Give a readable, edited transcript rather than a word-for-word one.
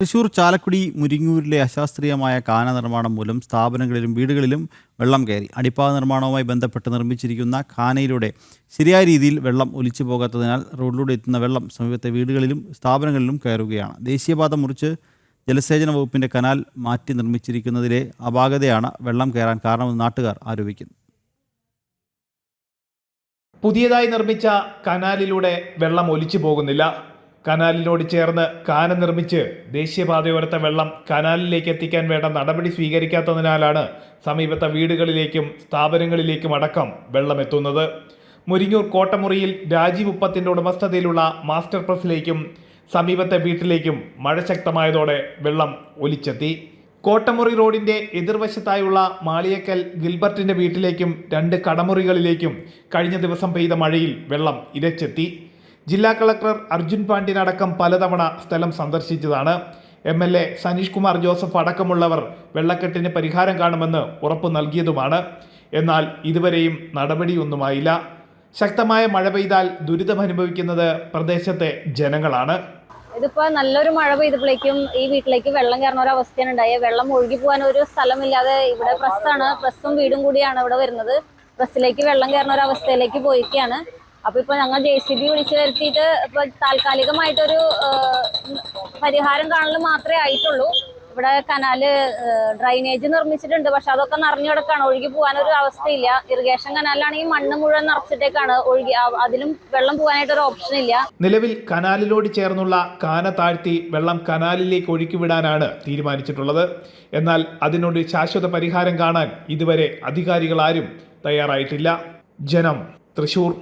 തൃശൂർ ചാലക്കുടി മുരിങ്ങൂരിലെ അശാസ്ത്രീയമായ കാന നിർമ്മാണം മൂലം സ്ഥാപനങ്ങളിലും വീടുകളിലും വെള്ളം കയറി. അടിപ്പാത നിർമ്മാണവുമായി ബന്ധപ്പെട്ട് നിർമ്മിച്ചിരിക്കുന്ന കാനയിലൂടെ ശരിയായ രീതിയിൽ വെള്ളം ഒലിച്ചു പോകാത്തതിനാൽ റോഡിലൂടെ എത്തുന്ന വെള്ളം സമീപത്തെ വീടുകളിലും സ്ഥാപനങ്ങളിലും കയറുകയാണ്. ദേശീയപാത മുറിച്ച് ജലസേചന വകുപ്പിന്റെ കനാൽ മാറ്റി നിർമ്മിച്ചിരിക്കുന്നതിലെ അപാകതയാണ് വെള്ളം കയറാൻ കാരണമെന്ന് നാട്ടുകാർ ആരോപിക്കുന്നു. പുതിയതായി നിർമ്മിച്ച കനാലിലൂടെ വെള്ളം ഒലിച്ചു പോകുന്നില്ല. കനാലിനോട് ചേർന്ന് കാന നിർമ്മിച്ച് ദേശീയപാതയോരത്തെ വെള്ളം കനാലിലേക്ക് എത്തിക്കാൻ വേണ്ട നടപടി സ്വീകരിക്കാത്തതിനാലാണ് സമീപത്തെ വീടുകളിലേക്കും സ്ഥാപനങ്ങളിലേക്കും അടക്കം വെള്ളം എത്തുന്നത്. മുരിങ്ങൂർ കോട്ടമുറിയിൽ രാജീവ് ഉപ്പത്തിൻ്റെ ഉടമസ്ഥതയിലുള്ള മാസ്റ്റർ പ്രസ്സിലേക്കും സമീപത്തെ വീട്ടിലേക്കും മഴ ശക്തമായതോടെ വെള്ളം ഒലിച്ചെത്തി. കോട്ടമുറി റോഡിന്റെ എതിർവശത്തായുള്ള മാളിയക്കൽ ഗിൽബർട്ടിന്റെ വീട്ടിലേക്കും 2 കടമുറികളിലേക്കും കഴിഞ്ഞ ദിവസം പെയ്ത മഴയിൽ വെള്ളം ഇരച്ചെത്തി. ജില്ലാ കളക്ടർ അർജുൻ പാണ്ഡ്യൻ അടക്കം പലതവണ സ്ഥലം സന്ദർശിച്ചതാണ്. MLA സനീഷ് കുമാർ ജോസഫ് അടക്കമുള്ളവർ വെള്ളക്കെട്ടിന് പരിഹാരം കാണുമെന്ന് ഉറപ്പു നൽകിയതുമാണ്. എന്നാൽ ഇതുവരെയും നടപടിയൊന്നുമായില്ല. ശക്തമായ മഴ പെയ്താൽ ദുരിതമനുഭവിക്കുന്നത് പ്രദേശത്തെ ജനങ്ങളാണ്. ഇതിപ്പോ നല്ലൊരു മഴ പെയ്തപ്പോഴേക്കും ഈ വീട്ടിലേക്ക് വെള്ളം കയറുന്ന ഒരു അവസ്ഥയാണ് ഉണ്ടായത്. വെള്ളം ഒഴുകി പോകാൻ ഒരു സ്ഥലമില്ലാതെ ഇവിടെ പ്രസ്സും വീടും കൂടിയാണ് ഇവിടെ വരുന്നത്. പ്രസ്സിലേക്ക് വെള്ളം കയറുന്ന ഒരു അവസ്ഥയിലേക്ക് പോയിരിക്കുകയാണ്. അപ്പൊ ഇപ്പൊ ഞങ്ങൾ JCB വിളിച്ചു വരുത്തിയിട്ട് ഇപ്പൊ താൽക്കാലികമായിട്ടൊരു പരിഹാരം കാണൽ മാത്രമേ ആയിട്ടുള്ളൂ. ഇവിടെ കനാല് ഡ്രൈനേജ് നിർമ്മിച്ചിട്ടുണ്ട്, പക്ഷെ അതൊക്കെ നിറഞ്ഞു കിടക്കാണ്. ഒഴുകി പോകാനൊരു അവസ്ഥയില്ല. ഇറിഗേഷൻ കനാലിലാണെങ്കിൽ മണ്ണ് മുഴുവൻ നിറച്ചിട്ടേക്കാണ് ഒഴുകി, അതിലും വെള്ളം പോകാനായിട്ടൊരു ഓപ്ഷൻ ഇല്ല. നിലവിൽ കനാലിനോട് ചേർന്നുള്ള കാന താഴ്ത്തി വെള്ളം കനാലിലേക്ക് ഒഴുക്കിവിടാനാണ് തീരുമാനിച്ചിട്ടുള്ളത്. എന്നാൽ അതിനോട് ശാശ്വത പരിഹാരം കാണാൻ ഇതുവരെ അധികാരികൾ ആരും തയ്യാറായിട്ടില്ല. ജനം, തൃശൂർ.